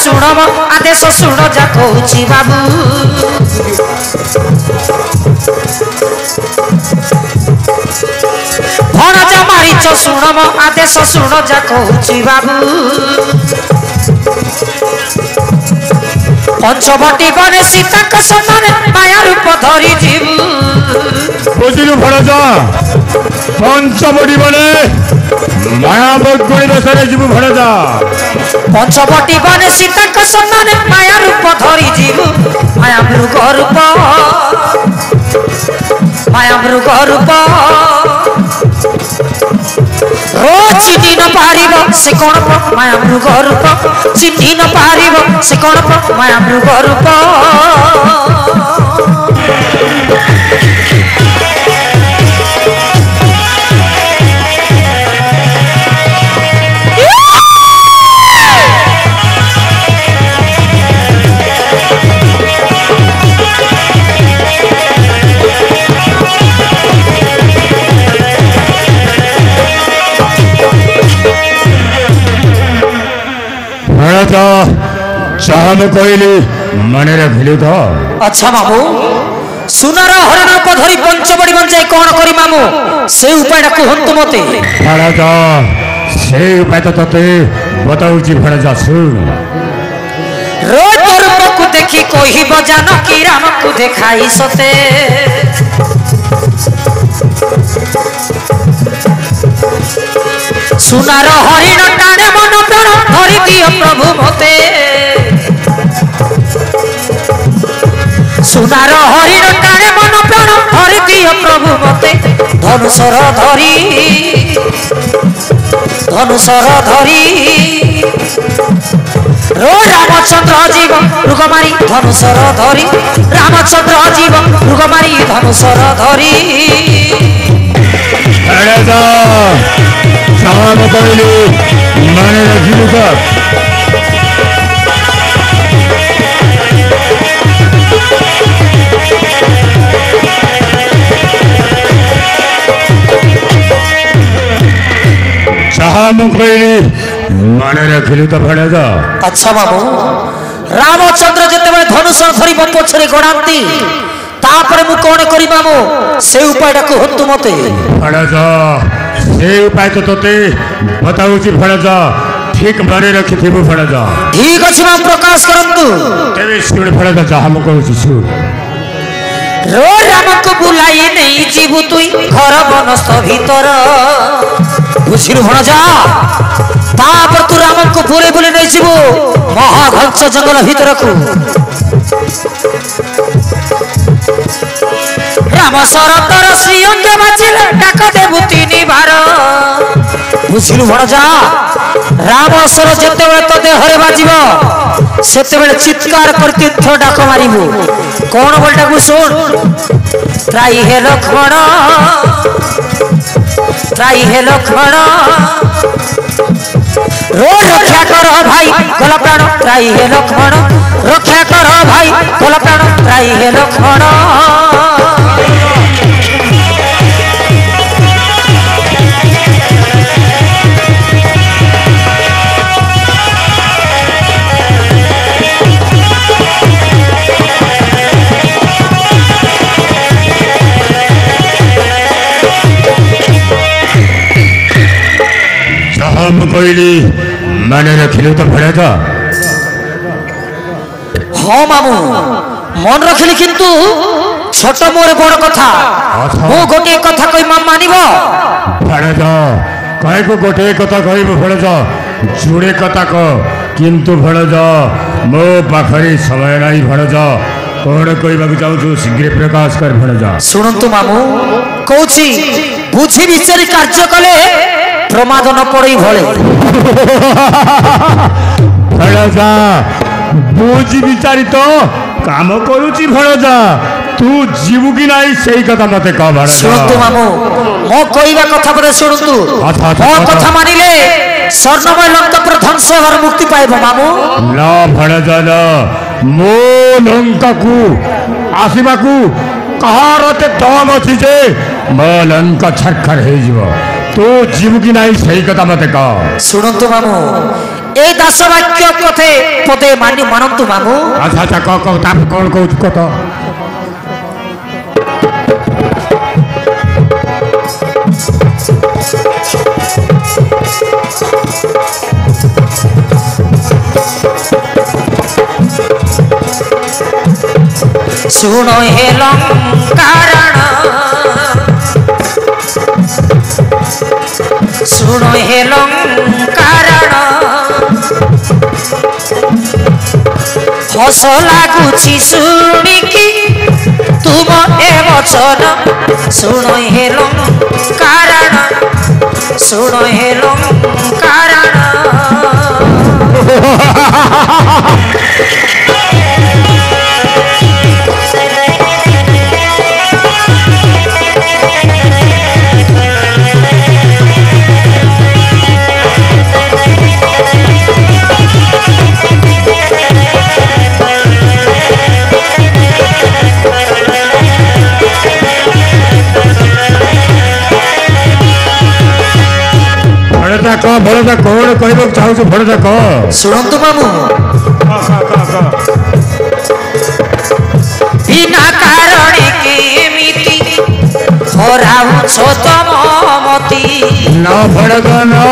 शुण मो आदेश शुण जा कहूची बाबू भणजा मारिच शुण मो आदेश शुण जा कहूची बाबू पंचवटी बने सीता का सन्नाने माया रूप धरी जीवू बुझिलु भणजा पंचवटी बने माया बगुड़ी बेसरे जीवू भणजा पंचवटी बने सीता का सन्नाने माया रूप धरी जीवू माया मृग रूप चिन्ही न पारिब से कौन माया मृग रूप चिन्ही न पारिब से कौन माया मृग रूप चाहम कहली मन रखिलु तो अच्छा मामू सुनार हरण को धरी पंचवटी बंचाई कौन करी मामू से उपाय कहतु मते भणजा से उपाय तो तते बताऊची भणजा सुन रोज रूप को देखी कोई बजान की राम को देखाई सते सुनार हरिण टाणे मन प्राण धरी दियो प्रभु मते सुनार हरिण टाणे मन प्राण धरी दियो प्रभु मते धनुषर धरी रो रामचंद्र जीव मृगमारी धनुषर धरी रामचंद्र जीव मृगमारी धनुषर धरी चाहम कहली मन रखिलु तो चाहम कहली मन रखिलु तो भणजा अच्छा बाबू रामचंद्र जिते धनुष धरी मो पछरे गणाती तापर मु कौन करी मामू से उपाय कहतु मते भणजा से उपाय तो तोते बताऊची भणजा ठीक मारे रखिथिबु भणजा ठीक अछि मां प्रकाश करंतु तेरे सुन भणजा चाहम कहूची सुन रो राम को बुलाई नहीं जीवु तुई घर बनस्थ भीतर बुझिरु भणजा तापर तू राम को बुले बुले नहीं जीवु महाघंस जंगल भीतर को राम सरतर श्री अंग बाजिले डाक देबु तीनी बार बुझिलु भणजा राम सर जते बेले तो देहरे बाजिबो सेते बेले चित्कार कर तीर्थ डाक मारिबु कोन बोलटा को सुन त्राई हे लक्ष्मण रो रक्षा कर भाई गला प्राण त्राई हे लक्ष्मण रक्षा कर भाई गला प्राण त्राई हे लक्ष्मण हम कहली मन रखिलु तो भणजा हाँ मामू मन रखिली किंतु छोट मोर बड़ कथा मो गोटे कथा कहि मानिबो भणजा कहे को गोटे कथा कहबो भणजा जुड़े कथा को किंतु भणजा मो पाखरी समय नाही भणजा कोन कहबा चाहू शीघ्र प्रकाश कर भणजा सुनंतु मामू कहूची बुझी विचारी कार्य कले प्रमाद न पड़ई भले भणजा बुझी विचारी तो काम करूची भणजा तू जीवु की नहीं सही कथा मते कह भणजा सुनंतु मामू मो कहबा कथा परे सुनंतु मो कथा मानिले स्वर्णमय लंका पर ध्वंस होकर मुक्ति पाइबो मामू ना भणजा ना मो लंका को आसीबा को कहारते दम अछि जे मो लंका छरखर हे जीव तो जीव की नहीं सही कथा मते कह सुनंतु मामू এই দাস বাক্য কথে পদে মানন্তু মামু। আচ্ছা আচ্ছা ক তাপ কোন কହୁଛୁ কত শুণ হে লঙ্কারণ শুণ হে লঙ্কারণ হস লাগুছি শুনিকি তুম এ বচন শুণ হে লঙ্কারণ শুণ হে লঙ্কারণ ଭଣଜା କଣ କହିବାକୁ ଚାହୁଁଛୁ ଭଣଜା କହ ଶୁଣନ୍ତୁ ମାମୁଁ ବିନା କାରଣେ କେମିତି ହରାଉଛ ତମ ମତି ନା ଭଣଜା ନା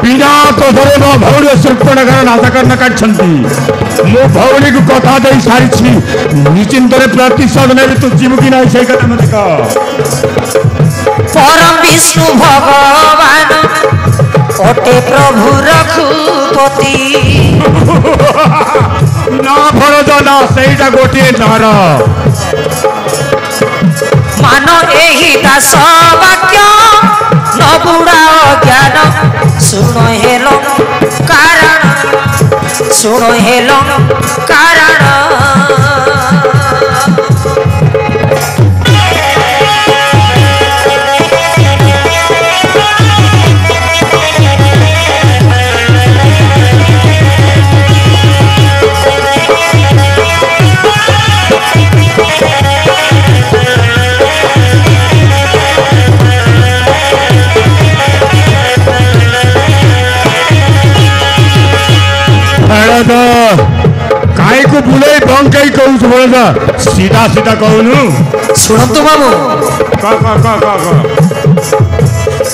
ବିନା କଥାରେ ମୋ ଭଉଣୀ ଶୃଙ୍ଖଳାକାର ନାଟକର୍ଣ୍ଣ କାଢିଛନ୍ତି ମୋ ଭଉଣୀକୁ କଥା ଦେଇ ସାରିଛି ନିଶ୍ଚିନ୍ତରେ ପ୍ରତିଶୋଧ ନେବି ତୁ ଯିବୁ କି ନାହିଁ ସେଇ କଥା ମତେ କହ ପରମ ବିଷ୍ଣୁ ଭଗବାନ ଅଟେ ପ୍ରଭୁ ରଘୁପତି ନା ଭଣଜା ନା ସେଇଟା ଗୋଟିଏ ନାର ମାନ ଏହି ଦାସ ବାକ୍ୟ ନ ବୁଢ଼ା ଜ୍ଞାନ ଶୁଣ ହେଲ କାରଣ ଶୁଣ ହେଲ କାରଣ କାଇକୁ ବୁଲେଇ ବଙ୍କେଇ କହୁଛୁ ଭଣଜା ସିଧା ସିଧା କହୁନୁ ଶୁଣନ୍ତୁ ମାମୁଁ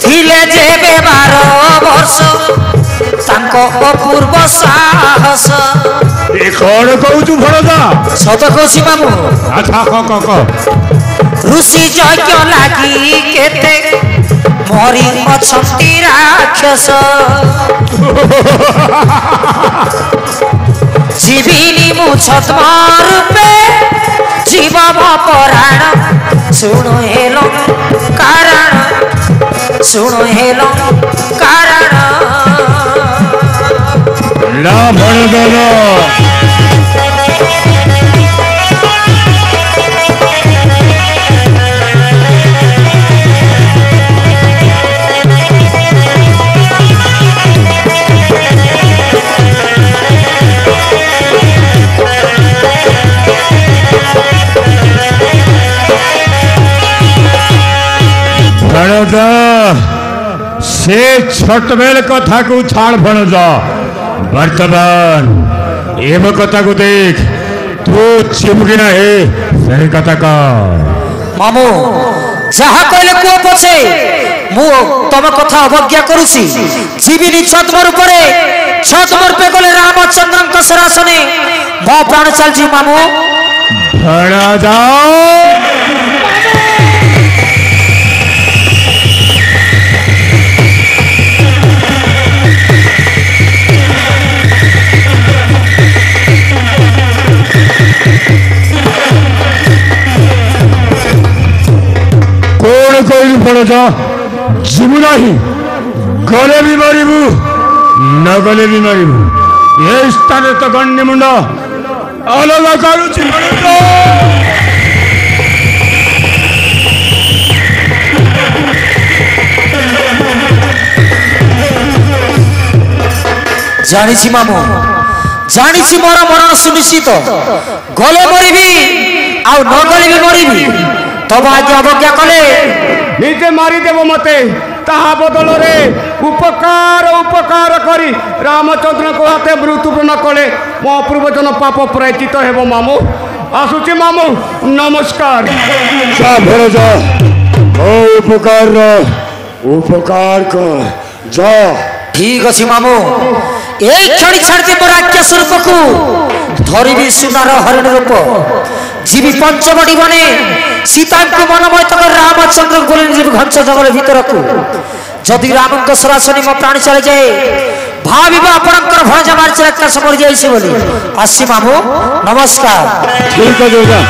ଥିଲେ ଯେବେ 12 ବର୍ଷ ତାଙ୍କ ଅପୂର୍ବ ସାହସ ଏ କଣ କହୁଛୁ ଭଣଜା ସତ କହୁଛି ମାମୁଁ ଆଚ୍ଛା କହ ଋଷି ଯଜ୍ଞ ଲାଗି କେତେ ମରି ଅଛନ୍ତି ରାକ୍ଷସ জীবিনী মু ছদ্ম রূপে জীব পরাণ শুণু হেল কারণ শুণু হেল কারণ না ভণজা भणजा से छोटबेल कथा को छाड़ भणजा वर्तमान एम कथा को देख तू चिमकिना है सही कथा का मामू जहा कहले को पछे मु तम कथा अवज्ञा करूसी जीविनी छद्म रूपरे छद्म रूपे गले रामचंद्र सरासने मो प्राण चलजी मामू भणजा कौन कहलु भणजा जीवु नहीं गले भी मरबू न गले भी मरबू ये स्थान तो गण्य मुंड अलग करुची भणजा जानी मामू जानी मोर मरण सुनिश्चित गले मरबी आ न गले भी मरबी तब आज अवज्ञा कले निजे मारिदेव मते ताहा बदल रे उपकार उपकार करी रामचंद्र को हाथे मृत्युपूर्ण कले मो पूर्वजन पाप प्रायचित हेब मामू आसुची मामू नमस्कार जा भेड़ जा ओ उपकार कर जा ठीक अच्छे मामू एक क्षण छाड़ते मोर राक्षस रूप को धरबी सुनार हरिण रूप जीवी पंचवटी बने सीता को मनमय तक रामचंद्र को घंस जंगल भीतर को जदि राम सरासनी मो प्राण चली जाए भाव आपणकर भणजा मार्च राक्षस मर जाइए बोली आसी मामू नमस्कार ठीक है जा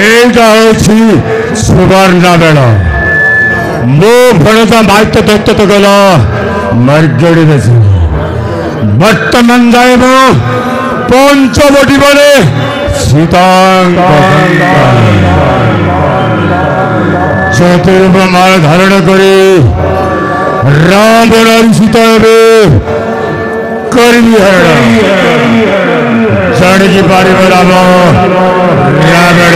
এইটা হচ্ছে সুবর্ণা বেল মো ভণজা মাইতে দেখতে তো গেল মার্গড়ি বেছে বর্তমান যাইব পঞ্চবটি বলে সীতাঙ্গ চতুর্মাল ধারণ করে রাবণ সীতা হবে করবি হরণ জানকি পারিব রাম রাবণ